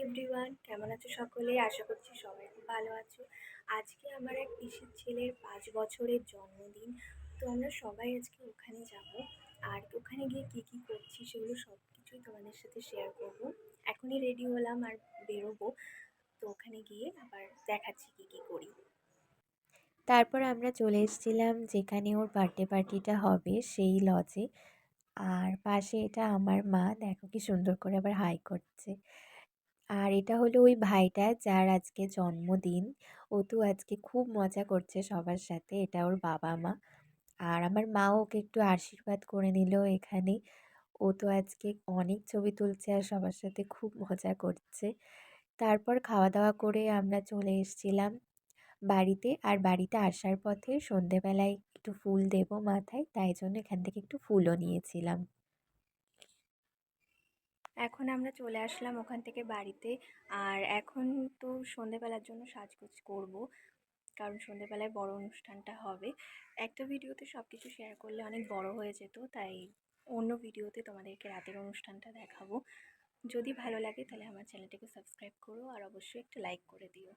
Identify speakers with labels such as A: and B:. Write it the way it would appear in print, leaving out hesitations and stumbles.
A: Everyone, কেমন আছো সকলে? আশা করছি সবাই খুব ভালো আছো। আজকে আমার এক পিসির ছেলের 5 বছরের জন্মদিন। তো আমরা সবাই আজকে ওখানে যাব। আর ওখানে গিয়ে কী কী করছি সেগুলো সব কিছুই তোমাদের সাথে শেয়ার করব। এখনই রেডি হলাম আর বেরোবো। তো ওখানে গিয়ে আবার দেখাচ্ছি কী কী করি।
B: তারপর আমরা চলে এসেছিলাম যেখানে ওর বার্থডে পার্টিটা হবে সেই লজে। আর পাশে এটা আমার মা, দেখো কি সুন্দর করে আবার হাই করছে। আর এটা হলো ওই ভাইটা যার আজকে জন্মদিন। ও তো আজকে খুব মজা করছে সবার সাথে, এটা ওর বাবা মা। আর আমার মাও ওকে একটু আশীর্বাদ করে নিল এখানে। ও তো আজকে অনেক ছবি তুলছে আর সবার সাথে খুব মজা করছে। তারপর খাওয়া দাওয়া করে আমরা চলে এসেছিলাম বাড়িতে। আর বাড়িতে আসার পথে সন্ধেবেলায় একটু ফুল দেবো মাথায়, তাই জন্য এখান থেকে একটু ফুলও নিয়েছিলাম।
A: এখন আমরা চলে আসলাম ওখান থেকে বাড়িতে। আর এখন তো সন্ধেবেলার জন্য সাজগোজ করব, কারণ সন্ধেবেলায় বড় অনুষ্ঠানটা হবে। একটা ভিডিওতে সব কিছু শেয়ার করলে অনেক বড় হয়ে যেত, তাই অন্য ভিডিওতে তোমাদেরকে রাতের অনুষ্ঠানটা দেখাবো। যদি ভালো লাগে তাহলে আমার চ্যানেলটাকে সাবস্ক্রাইব করো আর অবশ্যই একটা লাইক করে দিও।